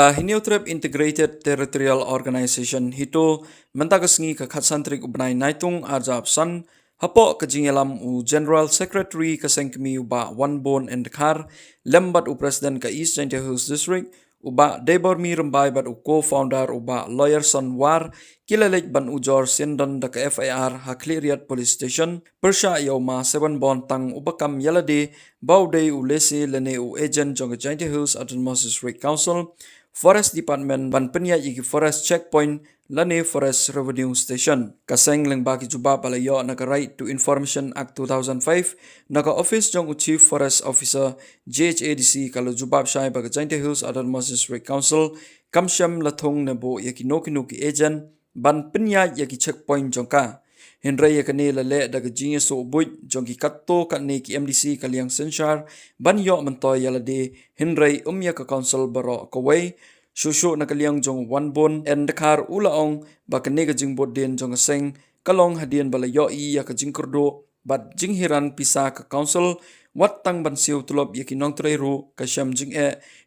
Ka Hiniutrep Integrated Territorial Organization hito mentagasngi ka khatsantrik ubnai naitung arjab san hapo kajingelam u General Secretary kasengkmi uba Wanbon and Khar lembat u President ka East Jaintia Hills District uba Debormi Rembai bat u co-founder uba Lawyer Son War kilalek ban ujor sendan da ka FIR Hakliriat Police Station persha yauma 7 bon tang ubakam yalade baude u lese lene u agent jong Jaintia Hills Autonomous District Council Forest Department ban penya yiki Forest Checkpoint lane Forest Revenue Station. Kaseng lengba ki juba palayo naka Right to Information Act 2005 naka Office jong Chief Forest Officer JHADC kalau jubab syai baga Jaintia Hills Autonomous District Council kamsyam lathong nebo yaki nokinuki agent ban penya yaki checkpoint jongka. Henry yakane lale daga jinge so buit jongki katto katne ki MDC kaliang sensar ban yo mentoy yalade Henry ka council baro kawai shushu na kaliang jong Wanbon and Khar ulaong bakane ka jingbot den jong seng kalong hadian bala yo ya ka jingkurdo bat jinghiran pisa ka council wat tang ban siu tulop yaki nong treru ka syam jing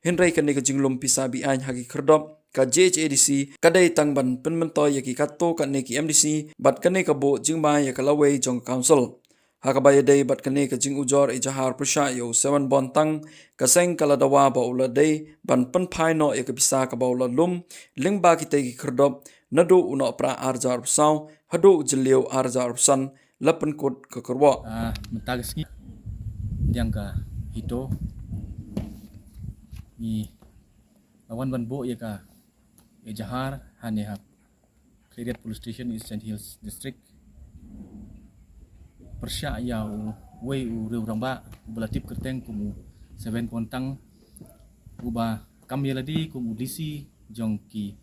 Henry kane ka jinglum pisa bi an hagi kherdop ka JHADC kadai tang ban penmentoy yaki katto katne ki MDC bat kane ka bo jingba ya kalawai jong council hakabaya day bat kane ka jing ujor ijahar persya yo 7 bon tang kaseng kaladawa ba ula day ban penpai no ya bisa ka ba ula lum lingba kita ki kherdop nadu uno pra arjar saw hadu jeliu arjar san lapen kod ka kerwa mentagasngi yang ka hito ni lawan ban bo ya ka Ejahar Hanehap Hakliriat Police Station East Jaintia Hills District persya yau wei u reu ramba belatip kerteng kumu 7 pontang uba kami ladi kumu DC jongki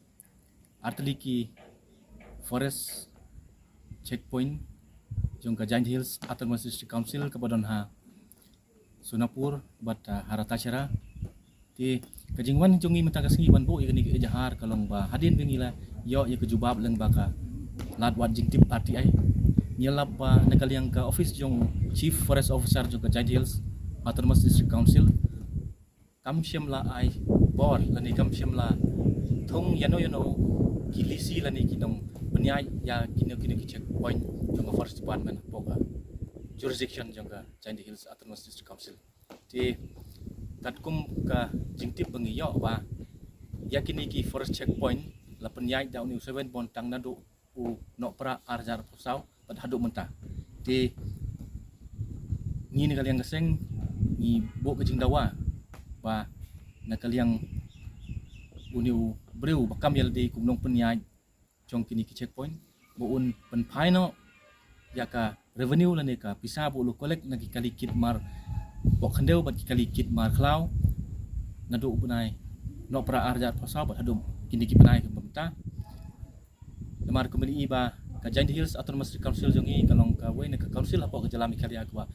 arteliki Forest Checkpoint jongka Jaintia Hills Autonomous District Council kepadon ha Sunapur bata haratashara ti kajingwan jongi mentagasngi ban bo ikani ke Ejahar kalong ba hadin bengila yo ya kejubab leng baka lat wat jingtip RTI nyelap ba nakaliang ka office jong Chief Forest Officer jong ka Jaintia Hills Autonomous District Council kam syam la ai bor lani kam syam la thong yano kilisi lani kinong penyai ya kino ki checkpoint jong ka Forest Department boga jurisdiction jong ka Jaintia Hills Autonomous District Council ti tatkum ka jingtip bengi yo ba yakini ki Forest Checkpoint la penyai da uni 7 bon tang nadu u no pra arjar pusau pad hadu mentah ti ni kaliang keseng ni bo ke jingdawa ba na kaliang uni u breu bakam yal di kumnong penyai jong kini ki checkpoint bo un pen phaino yaka revenue la ne ka pisa bo lu collect na ki kali kit mar bok khandeu bat kali kit mar khlau nadu punai no pra arjar pasau bat hadum kini ki punai ke pemerintah lemar kembali iba ka Jaintia Hills Autonomous Council jongi kalong ka we ka council apa ke jalan karya kwa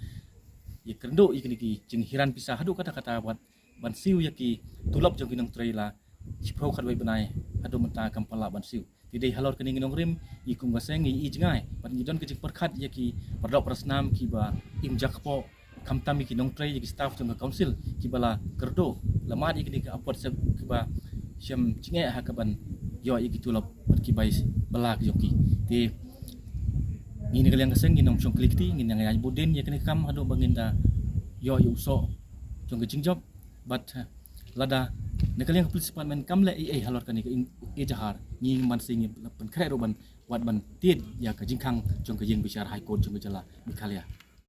ye kerendo ikini ki jinghiran pisah hadu kata-kata buat bansiu yaki tulap jongi nang traila chipau khatwai punai hadu menta kampala bansiu tidai halor kening nong rim ikum gaseng i jingai pat ngidon ke jing perkhat yaki pardok prasnam ki ba im jakpo kamtami ki nong tray yaki staff jong council ki bala kerdo lamad ikini ka apot se ki ba syam jingai ha kaban yo yaki tulap pat ki bai bala ki joki ti ngini kaliang kaseng nginong chong klikti ngin yang ay budin yakini kam hado banginda yo so jong ke jingjob but lada nakaliang police department kam le halor kani Ejahar ni man sing pen kre roban wat ban tiet ya ka jingkang jong ke jing bicara high court jong ke jala mikalia